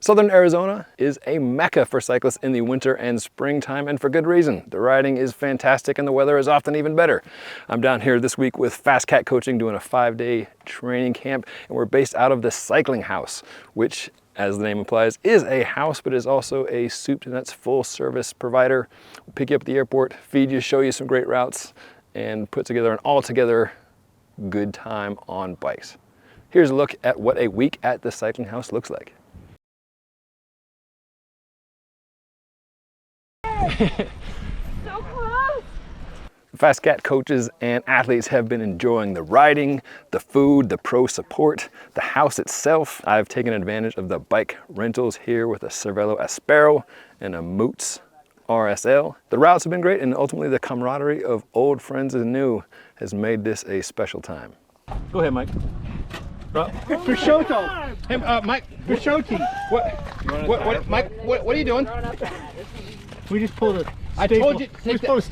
Southern Arizona is a mecca for cyclists in the winter and springtime, and for good reason. The riding is fantastic and the weather is often even better. I'm down here this week with FasCat Coaching doing a 5-day training camp, and we're based out of the Cycling House, which, as the name implies, is a house, but is also a soup to nuts full service provider. We'll pick you up at the airport, feed you, show you some great routes, and put together an all-together good time on bikes. Here's a look at what a week at the Cycling House looks like. So close! FasCat coaches and athletes have been enjoying the riding, the food, the pro support, the house itself. I've taken advantage of the bike rentals here with a Cervelo Aspero and a Moots RSL. The routes have been great, and ultimately the camaraderie of old friends and new has made this a special time. Go ahead, Mike. Bisciotto. Hey, Mike, Bisciotti. Mike, what are you doing? We just pulled a staple. I told you, you're supposed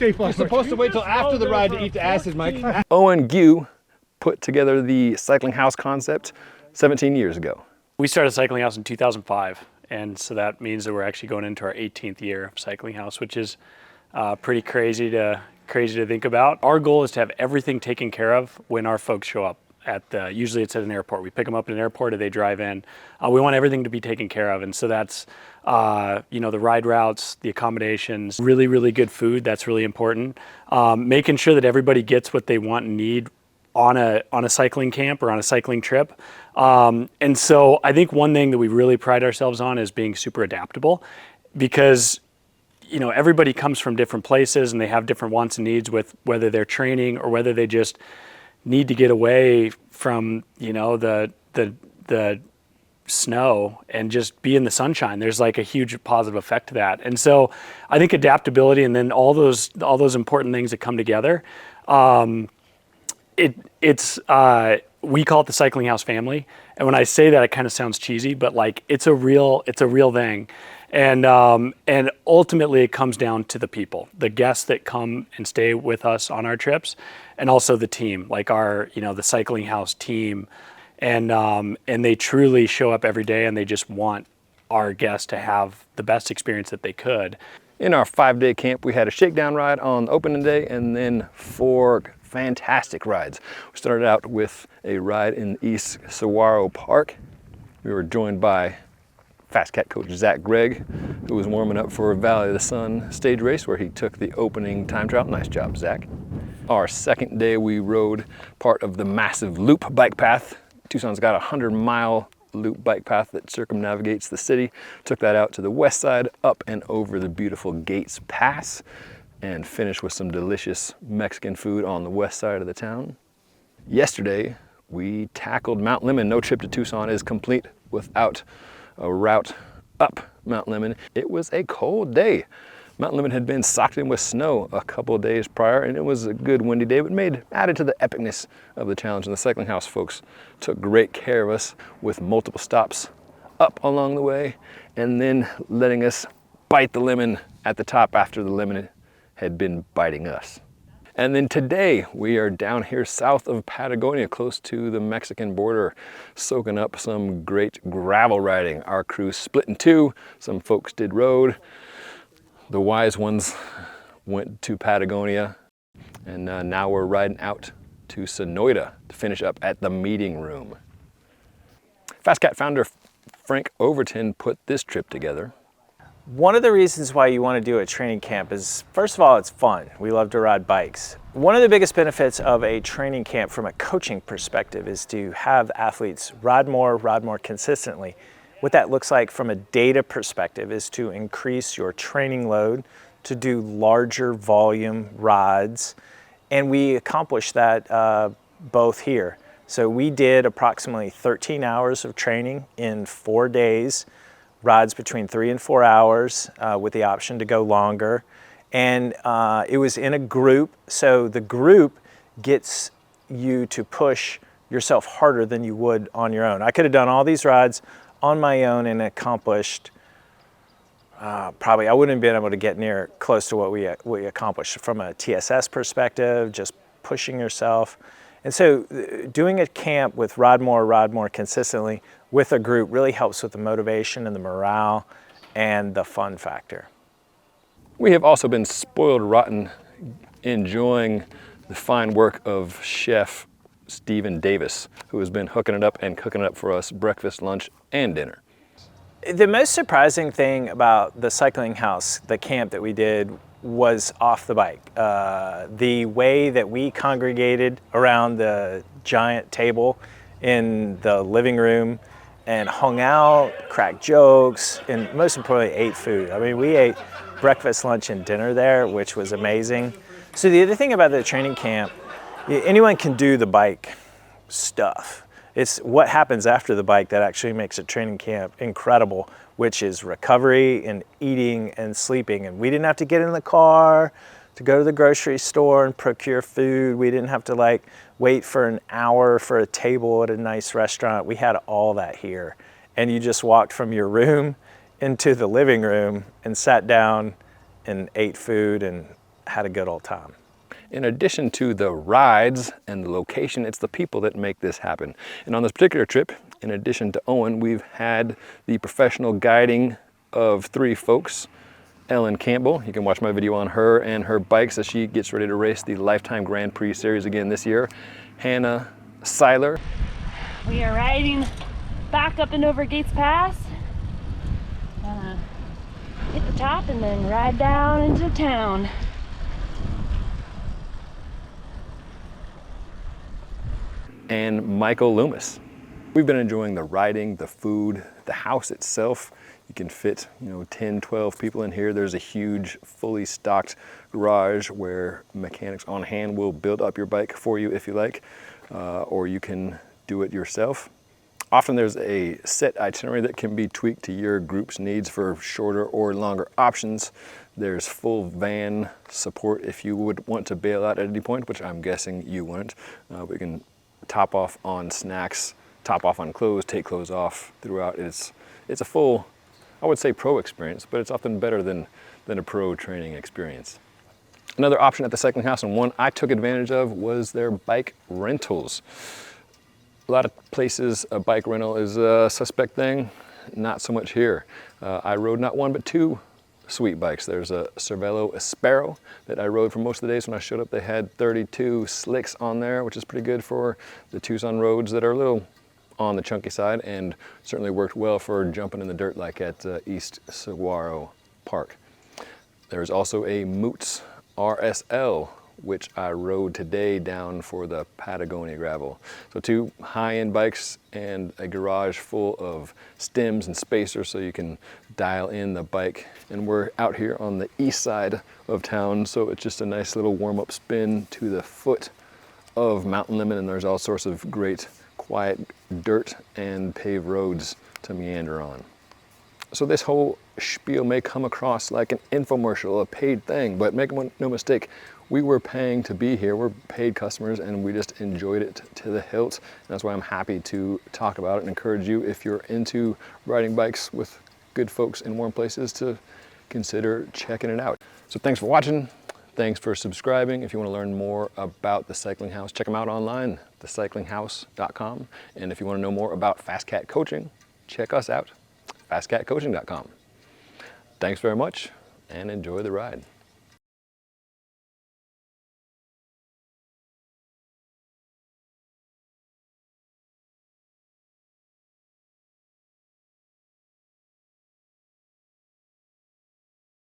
to wait till after the ride to eat the acid, Mike. Owen Gue put together the Cycling House concept 17 years ago. We started Cycling House in 2005, and so that means that we're actually going into our 18th year of Cycling House, which is pretty crazy to think about. Our goal is to have everything taken care of when our folks show up. Usually it's at an airport. We pick them up at an airport or they drive in. We want everything to be taken care of, and so that's the ride routes, the accommodations, really, really good food. That's really important. Making sure that everybody gets what they want and need on a cycling camp or on a cycling trip. And so I think one thing that we really pride ourselves on is being super adaptable, because everybody comes from different places and they have different wants and needs with whether they're training or whether they just need to get away from the snow and just be in the sunshine. There's like a huge positive effect to that. And so I think adaptability, and then all those important things that come together, we call it the Cycling House family. And when I say that, it kind of sounds cheesy, but like it's a real thing. And ultimately it comes down to the people, the guests that come and stay with us on our trips, and also the team, like the Cycling House team. And they truly show up every day, and they just want our guests to have the best experience that they could. In our 5-day camp, we had a shakedown ride on opening day and then 4 fantastic rides. We started out with a ride in East Saguaro Park. We were joined by FasCat coach Zach Gregg, who was warming up for Valley of the Sun stage race where he took the opening time trial. Nice job, Zach. Our second day, we rode part of the massive loop bike path. Tucson's got a 100-mile loop bike path that circumnavigates the city. Took that out to the west side, up and over the beautiful Gates Pass, and finished with some delicious Mexican food on the west side of the town. Yesterday, we tackled Mt Lemmon. No trip to Tucson is complete without a route up Mt Lemmon. It was a cold day. Mt Lemmon had been socked in with snow a couple of days prior, and it was a good windy day, but added to the epicness of the challenge. And the Cycling House folks took great care of us with multiple stops up along the way, and then letting us bite the lemon at the top after the lemon had been biting us. And then today we are down here south of Patagonia, close to the Mexican border, soaking up some great gravel riding. Our crew split in 2. Some folks did road. The wise ones went to Patagonia, and now we're riding out to Sonoita to finish up at the meeting room. FasCat founder Frank Overton put this trip together. One of the reasons why you want to do a training camp is, first of all, it's fun. We love to ride bikes. One of the biggest benefits of a training camp from a coaching perspective is to have athletes ride more consistently. What that looks like from a data perspective is to increase your training load, to do larger volume rides, and we accomplish that both here. So we did approximately 13 hours of training in 4 days, rides between 3 and 4 hours with the option to go longer. And it was in a group, so the group gets you to push yourself harder than you would on your own. I could have done all these rides on my own and accomplished, probably I wouldn't have been able to get near close to what we accomplished from a TSS perspective, just pushing yourself. And so doing a camp with ride more consistently with a group really helps with the motivation and the morale and the fun factor. We have also been spoiled rotten enjoying the fine work of Chef Stephen Davis, who has been hooking it up and cooking it up for us breakfast, lunch, and dinner. The most surprising thing about the Cycling House, the camp that we did, was off the bike. The way that we congregated around the giant table in the living room and hung out, cracked jokes, and most importantly, ate food. I mean, we ate breakfast, lunch, and dinner there, which was amazing. So the other thing about the training camp, anyone can do the bike stuff. It's what happens after the bike that actually makes a training camp incredible, which is recovery and eating and sleeping. And we didn't have to get in the car to go to the grocery store and procure food. We didn't have to like wait for an hour for a table at a nice restaurant. We had all that here. And you just walked from your room into the living room and sat down and ate food and had a good old time. In addition to the rides and the location, it's the people that make this happen. And on this particular trip, in addition to Owen, we've had the professional guiding of 3 folks. Ellen Campbell, you can watch my video on her and her bikes as she gets ready to race the Lifetime Grand Prix Series again this year. Hannah Seiler. We are riding back up and over Gates Pass. Hit the top and then ride down into town. And Michael Loomis. We've been enjoying the riding, the food, the house itself. You can fit, 10, 12 people in here. There's a huge, fully stocked garage where mechanics on hand will build up your bike for you if you like, or you can do it yourself. Often there's a set itinerary that can be tweaked to your group's needs for shorter or longer options. There's full van support if you would want to bail out at any point, which I'm guessing you wouldn't. We can top off on snacks, top off on clothes, take clothes off throughout. It's a full, I would say pro experience, but it's often better than a pro training experience. Another option at the Cycling House, and one I took advantage of, was their bike rentals. A lot of places a bike rental is a suspect thing, not so much here. I rode not one but 2 sweet bikes. There's a Cervelo Aspero that I rode for most of the days. When I showed up, they had 32 slicks on there, which is pretty good for the Tucson roads that are a little on the chunky side, and certainly worked well for jumping in the dirt like at East Saguaro Park. There's also a Moots RSL, which I rode today down for the Patagonia gravel. So 2 high-end bikes and a garage full of stems and spacers so you can dial in the bike. And we're out here on the east side of town, so it's just a nice little warm-up spin to the foot of Mt Lemmon, and there's all sorts of great quiet dirt and paved roads to meander on. So this whole spiel may come across like an infomercial, a paid thing, but make no mistake, we were paying to be here. We're paid customers and we just enjoyed it to the hilt. And that's why I'm happy to talk about it and encourage you, if you're into riding bikes with good folks in warm places, to consider checking it out. So thanks for watching. Thanks for subscribing. If you want to learn more about the Cycling House, check them out online, thecyclinghouse.com. And if you want to know more about FasCat Coaching, check us out, FasCatCoaching.com. Thanks very much and enjoy the ride.